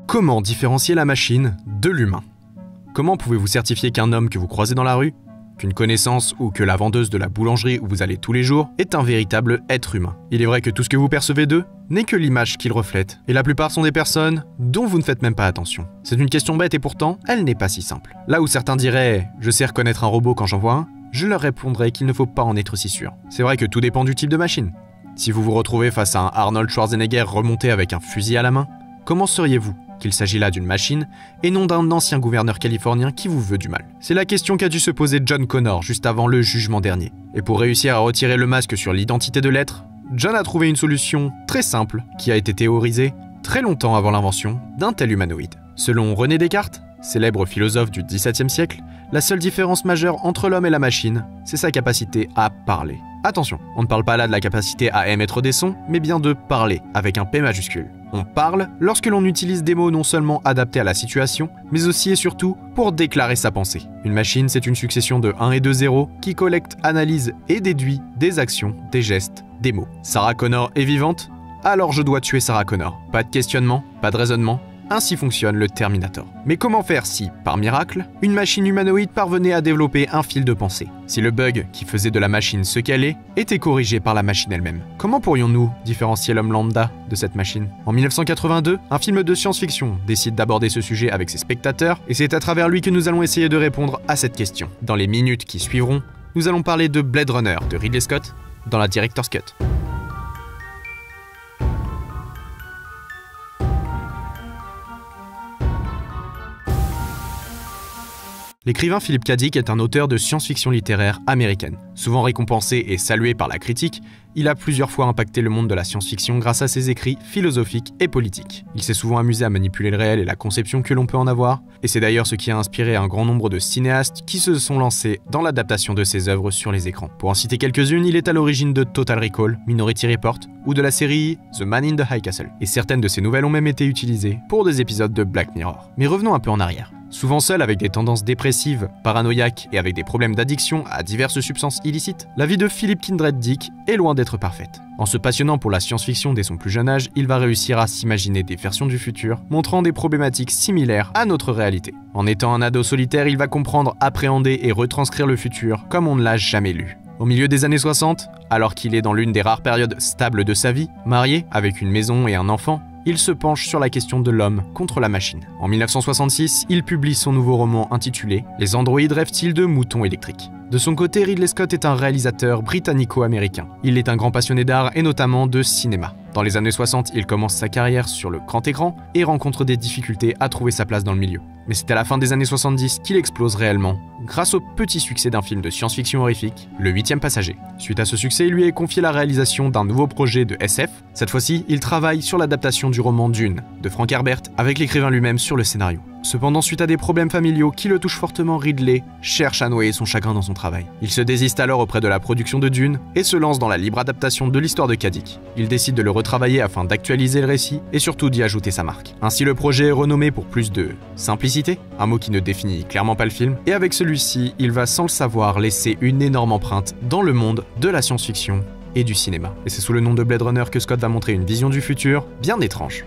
Comment différencier la machine de l'humain? Comment pouvez-vous certifier qu'un homme que vous croisez dans la rue, qu'une connaissance ou que la vendeuse de la boulangerie où vous allez tous les jours est un véritable être humain? Il est vrai que tout ce que vous percevez d'eux n'est que l'image qu'ils reflètent, et la plupart sont des personnes dont vous ne faites même pas attention. C'est une question bête et pourtant, elle n'est pas si simple. Là où certains diraient « je sais reconnaître un robot quand j'en vois un », je leur répondrai qu'il ne faut pas en être si sûr. C'est vrai que tout dépend du type de machine. Si vous vous retrouvez face à un Arnold Schwarzenegger remonté avec un fusil à la main, comment sauriez-vous qu'il s'agit là d'une machine et non d'un ancien gouverneur californien qui vous veut du mal? C'est la question qu'a dû se poser John Connor juste avant le jugement dernier. Et pour réussir à retirer le masque sur l'identité de l'être, John a trouvé une solution très simple qui a été théorisée très longtemps avant l'invention d'un tel humanoïde. Selon René Descartes, célèbre philosophe du XVIIe siècle, la seule différence majeure entre l'homme et la machine, c'est sa capacité à parler. Attention, on ne parle pas là de la capacité à émettre des sons, mais bien de parler, avec un P majuscule. On parle lorsque l'on utilise des mots non seulement adaptés à la situation, mais aussi et surtout pour déclarer sa pensée. Une machine, c'est une succession de 1 et de 0 qui collecte, analyse et déduit des actions, des gestes, des mots. Sarah Connor est vivante? Alors je dois tuer Sarah Connor. Pas de questionnement, pas de raisonnement. Ainsi fonctionne le Terminator. Mais comment faire si, par miracle, une machine humanoïde parvenait à développer un fil de pensée? Si le bug qui faisait de la machine ce qu'elle est, était corrigé par la machine elle-même? Comment pourrions-nous différencier l'homme lambda de cette machine? En 1982, un film de science-fiction décide d'aborder ce sujet avec ses spectateurs, et c'est à travers lui que nous allons essayer de répondre à cette question. Dans les minutes qui suivront, nous allons parler de Blade Runner de Ridley Scott dans la Director's Cut. L'écrivain Philip K. Dick est un auteur de science-fiction littéraire américaine. Souvent récompensé et salué par la critique, il a plusieurs fois impacté le monde de la science-fiction grâce à ses écrits philosophiques et politiques. Il s'est souvent amusé à manipuler le réel et la conception que l'on peut en avoir, et c'est d'ailleurs ce qui a inspiré un grand nombre de cinéastes qui se sont lancés dans l'adaptation de ses œuvres sur les écrans. Pour en citer quelques-unes, il est à l'origine de Total Recall, Minority Report ou de la série The Man in the High Castle. Et certaines de ses nouvelles ont même été utilisées pour des épisodes de Black Mirror. Mais revenons un peu en arrière. Souvent seul avec des tendances dépressives, paranoïaques et avec des problèmes d'addiction à diverses substances illicites, la vie de Philip Kindred Dick est loin d'être parfaite. En se passionnant pour la science-fiction dès son plus jeune âge, il va réussir à s'imaginer des versions du futur montrant des problématiques similaires à notre réalité. En étant un ado solitaire, il va comprendre, appréhender et retranscrire le futur comme on ne l'a jamais lu. Au milieu des années 60, alors qu'il est dans l'une des rares périodes stables de sa vie, marié, avec une maison et un enfant, il se penche sur la question de l'homme contre la machine. En 1966, il publie son nouveau roman intitulé « Les androïdes rêvent-ils de moutons électriques ?» De son côté, Ridley Scott est un réalisateur britannico-américain. Il est un grand passionné d'art et notamment de cinéma. Dans les années 60, il commence sa carrière sur le grand écran et rencontre des difficultés à trouver sa place dans le milieu. Mais c'est à la fin des années 70 qu'il explose réellement, grâce au petit succès d'un film de science-fiction horrifique, Le 8e passager. Suite à ce succès, il lui est confié la réalisation d'un nouveau projet de SF. Cette fois-ci, il travaille sur l'adaptation du roman Dune, de Frank Herbert, avec l'écrivain lui-même sur le scénario. Cependant, suite à des problèmes familiaux qui le touchent fortement, Ridley cherche à noyer son chagrin dans son travail. Il se désiste alors auprès de la production de Dune et se lance dans la libre adaptation de l'histoire de K. Dick. Il décide de le retravailler afin d'actualiser le récit et surtout d'y ajouter sa marque. Ainsi, le projet est renommé pour plus de simplicité, un mot qui ne définit clairement pas le film, et avec celui-ci, il va sans le savoir laisser une énorme empreinte dans le monde de la science-fiction et du cinéma. Et c'est sous le nom de Blade Runner que Scott va montrer une vision du futur bien étrange.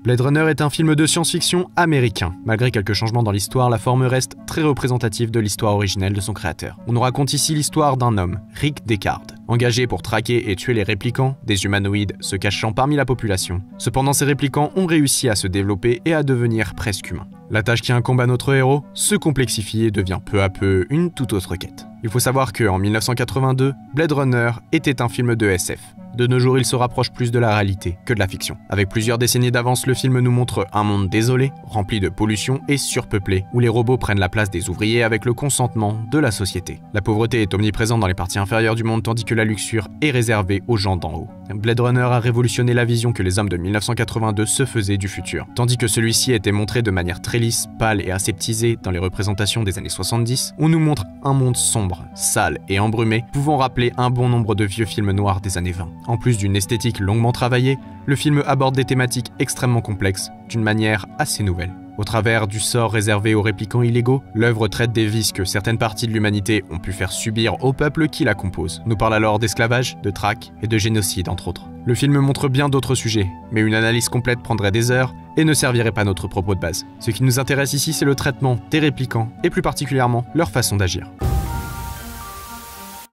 Blade Runner est un film de science-fiction américain. Malgré quelques changements dans l'histoire, la forme reste très représentative de l'histoire originelle de son créateur. On nous raconte ici l'histoire d'un homme, Rick Deckard, engagé pour traquer et tuer les réplicants, des humanoïdes se cachant parmi la population. Cependant, ces réplicants ont réussi à se développer et à devenir presque humains. La tâche qui incombe à notre héros se complexifie et devient peu à peu une toute autre quête. Il faut savoir qu'en 1982, Blade Runner était un film de SF. De nos jours, il se rapproche plus de la réalité que de la fiction. Avec plusieurs décennies d'avance, le film nous montre un monde désolé, rempli de pollution et surpeuplé, où les robots prennent la place des ouvriers avec le consentement de la société. La pauvreté est omniprésente dans les parties inférieures du monde, tandis que la luxure est réservée aux gens d'en haut. Blade Runner a révolutionné la vision que les hommes de 1982 se faisaient du futur, tandis que celui-ci était montré de manière très lisse, pâle et aseptisée dans les représentations des années 70, on nous montre un monde sombre, sale et embrumé, pouvant rappeler un bon nombre de vieux films noirs des années 20. En plus d'une esthétique longuement travaillée, le film aborde des thématiques extrêmement complexes, d'une manière assez nouvelle. Au travers du sort réservé aux réplicants illégaux, l'œuvre traite des vices que certaines parties de l'humanité ont pu faire subir au peuple qui la compose. Nous parle alors d'esclavage, de traque et de génocide entre autres. Le film montre bien d'autres sujets, mais une analyse complète prendrait des heures et ne servirait pas notre propos de base. Ce qui nous intéresse ici, c'est le traitement des réplicants et plus particulièrement leur façon d'agir.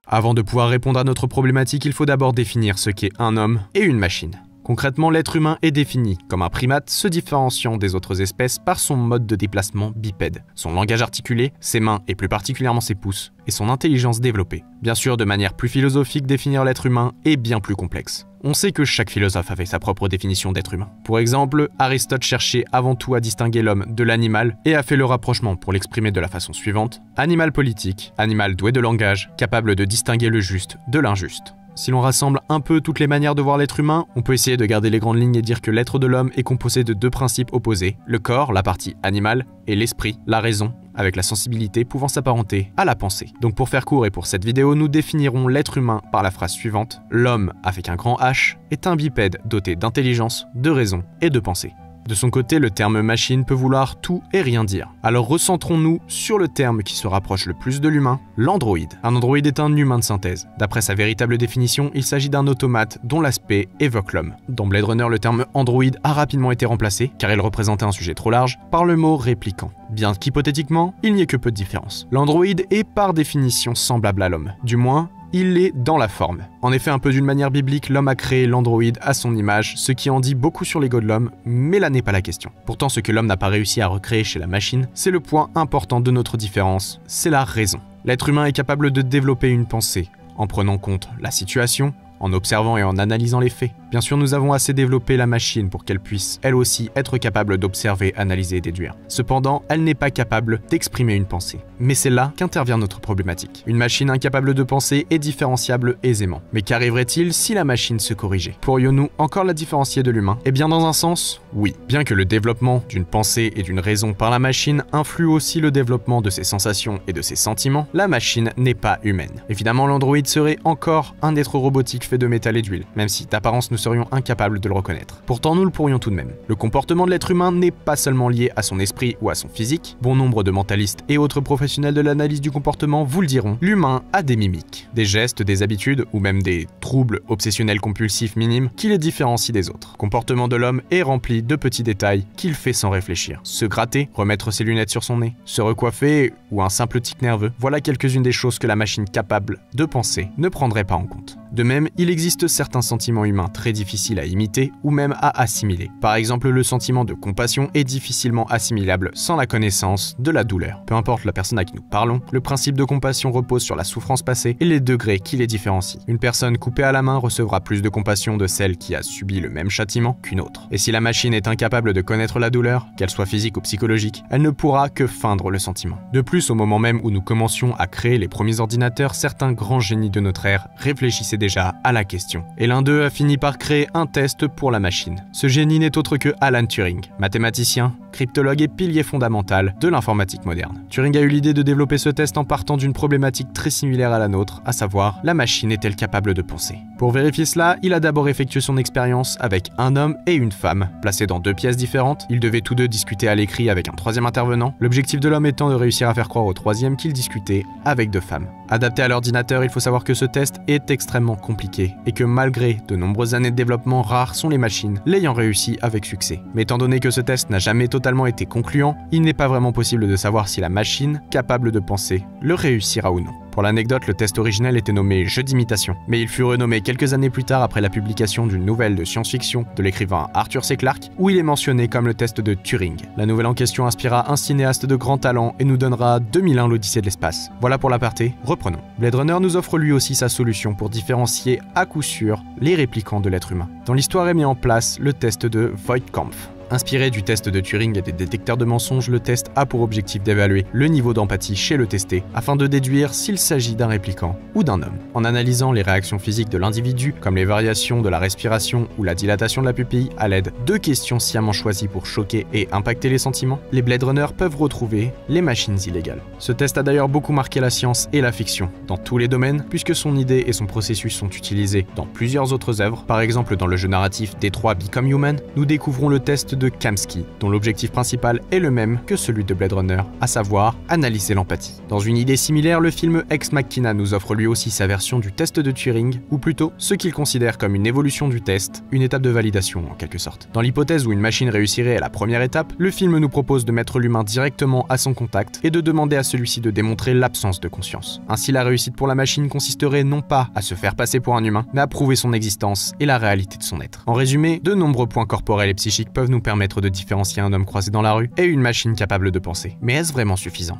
Avant de pouvoir répondre à notre problématique, il faut d'abord définir ce qu'est un homme et une machine. Concrètement, l'être humain est défini comme un primate se différenciant des autres espèces par son mode de déplacement bipède, son langage articulé, ses mains et plus particulièrement ses pouces, et son intelligence développée. Bien sûr, de manière plus philosophique, définir l'être humain est bien plus complexe. On sait que chaque philosophe avait sa propre définition d'être humain. Pour exemple, Aristote cherchait avant tout à distinguer l'homme de l'animal et a fait le rapprochement pour l'exprimer de la façon suivante: animal politique, animal doué de langage, capable de distinguer le juste de l'injuste. Si l'on rassemble un peu toutes les manières de voir l'être humain, on peut essayer de garder les grandes lignes et dire que l'être de l'homme est composé de deux principes opposés, le corps, la partie animale, et l'esprit, la raison, avec la sensibilité pouvant s'apparenter à la pensée. Donc pour faire court et pour cette vidéo, nous définirons l'être humain par la phrase suivante: l'homme, avec un grand H, est un bipède doté d'intelligence, de raison et de pensée. De son côté, le terme machine peut vouloir tout et rien dire. Alors recentrons-nous sur le terme qui se rapproche le plus de l'humain, l'androïde. Un androïde est un humain de synthèse. D'après sa véritable définition, il s'agit d'un automate dont l'aspect évoque l'homme. Dans Blade Runner, le terme androïde a rapidement été remplacé, car il représentait un sujet trop large, par le mot réplicant. Bien qu'hypothétiquement, il n'y ait que peu de différence. L'androïde est par définition semblable à l'homme. Du moins, il l'est dans la forme. En effet, un peu d'une manière biblique, l'homme a créé l'androïde à son image, ce qui en dit beaucoup sur l'ego de l'homme, mais là n'est pas la question. Pourtant, ce que l'homme n'a pas réussi à recréer chez la machine, c'est le point important de notre différence, c'est la raison. L'être humain est capable de développer une pensée, en prenant compte la situation, en observant et en analysant les faits. Bien sûr, nous avons assez développé la machine pour qu'elle puisse, elle aussi, être capable d'observer, analyser et déduire. Cependant, elle n'est pas capable d'exprimer une pensée. Mais c'est là qu'intervient notre problématique. Une machine incapable de penser est différenciable aisément. Mais qu'arriverait-il si la machine se corrigeait? Pourrions-nous encore la différencier de l'humain? Eh bien, dans un sens, oui. Bien que le développement d'une pensée et d'une raison par la machine influe aussi le développement de ses sensations et de ses sentiments, la machine n'est pas humaine. Évidemment, l'androïde serait encore un être robotique fait de métal et d'huile, même si d'apparence nous serions incapables de le reconnaître. Pourtant, nous le pourrions tout de même. Le comportement de l'être humain n'est pas seulement lié à son esprit ou à son physique. Bon nombre de mentalistes et autres professionnels de l'analyse du comportement vous le diront, l'humain a des mimiques, des gestes, des habitudes ou même des troubles obsessionnels compulsifs minimes qui les différencient des autres. Le comportement de l'homme est rempli de petits détails qu'il fait sans réfléchir. Se gratter, remettre ses lunettes sur son nez, se recoiffer ou un simple tic nerveux, voilà quelques-unes des choses que la machine capable de penser ne prendrait pas en compte. De même, il existe certains sentiments humains très difficiles à imiter ou même à assimiler. Par exemple, le sentiment de compassion est difficilement assimilable sans la connaissance de la douleur. Peu importe la personne à qui nous parlons, le principe de compassion repose sur la souffrance passée et les degrés qui les différencient. Une personne coupée à la main recevra plus de compassion de celle qui a subi le même châtiment qu'une autre. Et si la machine est incapable de connaître la douleur, qu'elle soit physique ou psychologique, elle ne pourra que feindre le sentiment. De plus, au moment même où nous commencions à créer les premiers ordinateurs, certains grands génies de notre ère réfléchissaient déjà à la question. Et l'un d'eux a fini par créer un test pour la machine. Ce génie n'est autre que Alan Turing, mathématicien, cryptologue et pilier fondamental de l'informatique moderne. Turing a eu l'idée de développer ce test en partant d'une problématique très similaire à la nôtre, à savoir, la machine est-elle capable de penser? Pour vérifier cela, il a d'abord effectué son expérience avec un homme et une femme, placés dans deux pièces différentes. Ils devaient tous deux discuter à l'écrit avec un troisième intervenant, l'objectif de l'homme étant de réussir à faire croire au troisième qu'il discutait avec deux femmes. Adapté à l'ordinateur, il faut savoir que ce test est extrêmement compliqué et que malgré de nombreuses années de développement, rares sont les machines l'ayant réussi avec succès. Mais étant donné que ce test n'a jamais totalement été concluant, il n'est pas vraiment possible de savoir si la machine, capable de penser, le réussira ou non. Pour l'anecdote, le test originel était nommé jeu d'imitation, mais il fut renommé quelques années plus tard après la publication d'une nouvelle de science-fiction de l'écrivain Arthur C. Clarke, où il est mentionné comme le test de Turing. La nouvelle en question inspira un cinéaste de grand talent et nous donnera 2001 l'Odyssée de l'espace. Voilà pour l'aparté, reprenons. Blade Runner nous offre lui aussi sa solution pour différencier à coup sûr les réplicants de l'être humain. Dans l'histoire est mis en place le test de Voight-Kampff. Inspiré du test de Turing et des détecteurs de mensonges, le test a pour objectif d'évaluer le niveau d'empathie chez le testé afin de déduire s'il s'agit d'un réplicant ou d'un homme. En analysant les réactions physiques de l'individu, comme les variations de la respiration ou la dilatation de la pupille à l'aide de questions sciemment choisies pour choquer et impacter les sentiments, les Blade Runner peuvent retrouver les machines illégales. Ce test a d'ailleurs beaucoup marqué la science et la fiction, dans tous les domaines, puisque son idée et son processus sont utilisés dans plusieurs autres œuvres. Par exemple, dans le jeu narratif Détroit Become Human, nous découvrons le test de Kamsky, dont l'objectif principal est le même que celui de Blade Runner, à savoir analyser l'empathie. Dans une idée similaire, le film Ex Machina nous offre lui aussi sa version du test de Turing, ou plutôt ce qu'il considère comme une évolution du test, une étape de validation en quelque sorte. Dans l'hypothèse où une machine réussirait à la première étape, le film nous propose de mettre l'humain directement à son contact et de demander à celui-ci de démontrer l'absence de conscience. Ainsi, la réussite pour la machine consisterait non pas à se faire passer pour un humain, mais à prouver son existence et la réalité de son être. En résumé, de nombreux points corporels et psychiques peuvent nous permettre de différencier un homme croisé dans la rue et une machine capable de penser. Mais est-ce vraiment suffisant ?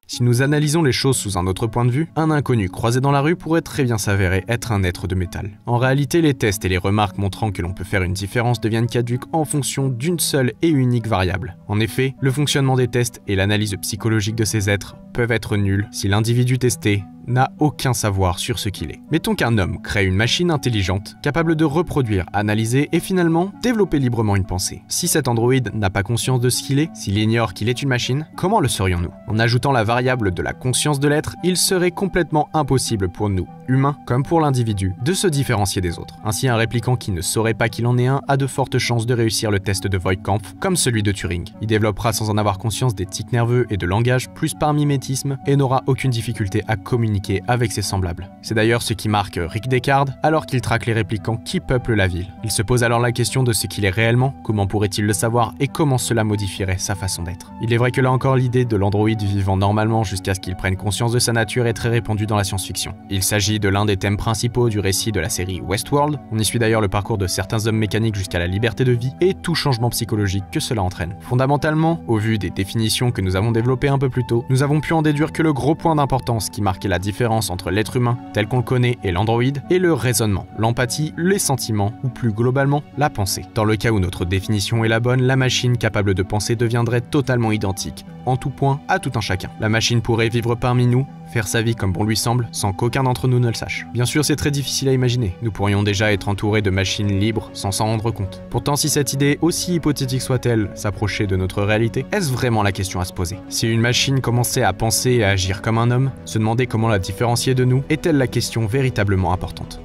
Si nous analysons les choses sous un autre point de vue, un inconnu croisé dans la rue pourrait très bien s'avérer être un être de métal. En réalité, les tests et les remarques montrant que l'on peut faire une différence deviennent caduques en fonction d'une seule et unique variable. En effet, le fonctionnement des tests et l'analyse psychologique de ces êtres peuvent être nuls si l'individu testé n'a aucun savoir sur ce qu'il est. Mettons qu'un homme crée une machine intelligente, capable de reproduire, analyser et finalement développer librement une pensée. Si cet androïde n'a pas conscience de ce qu'il est, s'il ignore qu'il est une machine, comment le serions-nous? En ajoutant la variable de la conscience de l'être, il serait complètement impossible pour nous, humains comme pour l'individu, de se différencier des autres. Ainsi, un répliquant qui ne saurait pas qu'il en est un a de fortes chances de réussir le test de Voigt-Kampff, comme celui de Turing. Il développera sans en avoir conscience des tics nerveux et de langage plus par mimétisme et n'aura aucune difficulté à communiquer avec ses semblables. C'est d'ailleurs ce qui marque Rick Deckard alors qu'il traque les répliquants qui peuplent la ville. Il se pose alors la question de ce qu'il est réellement, comment pourrait-il le savoir et comment cela modifierait sa façon d'être. Il est vrai que là encore l'idée de l'androïde vivant normalement jusqu'à ce qu'il prenne conscience de sa nature est très répandue dans la science-fiction. Il s'agit de l'un des thèmes principaux du récit de la série Westworld. On y suit d'ailleurs le parcours de certains hommes mécaniques jusqu'à la liberté de vie et tout changement psychologique que cela entraîne. Fondamentalement, au vu des définitions que nous avons développées un peu plus tôt, nous avons pu en déduire que le gros point d'importance qui marquait la différence entre l'être humain tel qu'on le connaît et l'androïde est le raisonnement, l'empathie, les sentiments ou plus globalement la pensée. Dans le cas où notre définition est la bonne, la machine capable de penser deviendrait totalement identique, en tout point à tout un chacun. La machine pourrait vivre parmi nous, faire sa vie comme bon lui semble, sans qu'aucun d'entre nous ne le sache. Bien sûr, c'est très difficile à imaginer. Nous pourrions déjà être entourés de machines libres sans s'en rendre compte. Pourtant, si cette idée, aussi hypothétique soit-elle, s'approchait de notre réalité, est-ce vraiment la question à se poser? Si une machine commençait à penser et à agir comme un homme, se demander comment la différencier de nous, est-elle la question véritablement importante?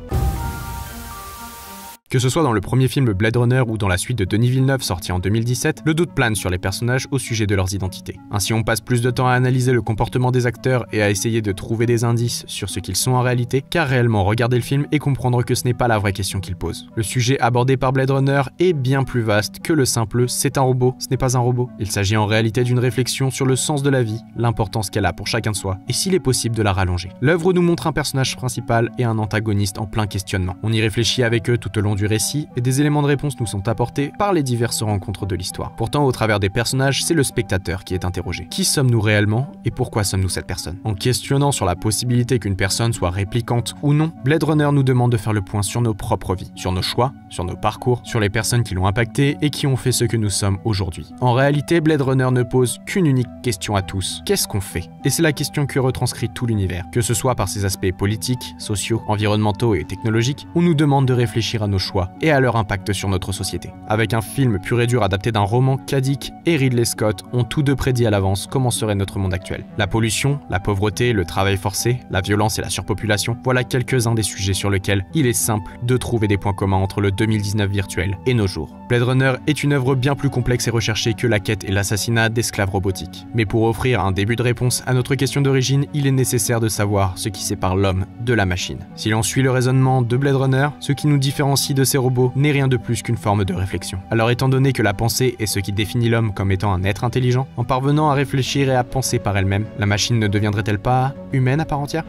Que ce soit dans le premier film Blade Runner ou dans la suite de Denis Villeneuve sorti en 2017, le doute plane sur les personnages au sujet de leurs identités. Ainsi, on passe plus de temps à analyser le comportement des acteurs et à essayer de trouver des indices sur ce qu'ils sont en réalité, qu'à réellement regarder le film et comprendre que ce n'est pas la vraie question qu'ils posent. Le sujet abordé par Blade Runner est bien plus vaste que le simple « c'est un robot, ce n'est pas un robot ». Il s'agit en réalité d'une réflexion sur le sens de la vie, l'importance qu'elle a pour chacun de soi, et s'il est possible de la rallonger. L'œuvre nous montre un personnage principal et un antagoniste en plein questionnement. On y réfléchit avec eux tout au long du récit et des éléments de réponse nous sont apportés par les diverses rencontres de l'histoire. Pourtant, au travers des personnages, c'est le spectateur qui est interrogé. Qui sommes-nous réellement et pourquoi sommes-nous cette personne? En questionnant sur la possibilité qu'une personne soit réplicante ou non, Blade Runner nous demande de faire le point sur nos propres vies, sur nos choix, sur nos parcours, sur les personnes qui l'ont impacté et qui ont fait ce que nous sommes aujourd'hui. En réalité, Blade Runner ne pose qu'une unique question à tous. Qu'est-ce qu'on fait? Et c'est la question que retranscrit tout l'univers, que ce soit par ses aspects politiques, sociaux, environnementaux et technologiques, on nous demande de réfléchir à nos choix et à leur impact sur notre société. Avec un film pur et dur adapté d'un roman, Kadik et Ridley Scott ont tous deux prédit à l'avance comment serait notre monde actuel. La pollution, la pauvreté, le travail forcé, la violence et la surpopulation, voilà quelques-uns des sujets sur lesquels il est simple de trouver des points communs entre le 2019 virtuel et nos jours. Blade Runner est une œuvre bien plus complexe et recherchée que la quête et l'assassinat d'esclaves robotiques. Mais pour offrir un début de réponse à notre question d'origine, il est nécessaire de savoir ce qui sépare l'homme de la machine. Si l'on suit le raisonnement de Blade Runner, ce qui nous différencie de ces robots n'est rien de plus qu'une forme de réflexion. Alors étant donné que la pensée est ce qui définit l'homme comme étant un être intelligent, en parvenant à réfléchir et à penser par elle-même, la machine ne deviendrait-elle pas humaine à part entière?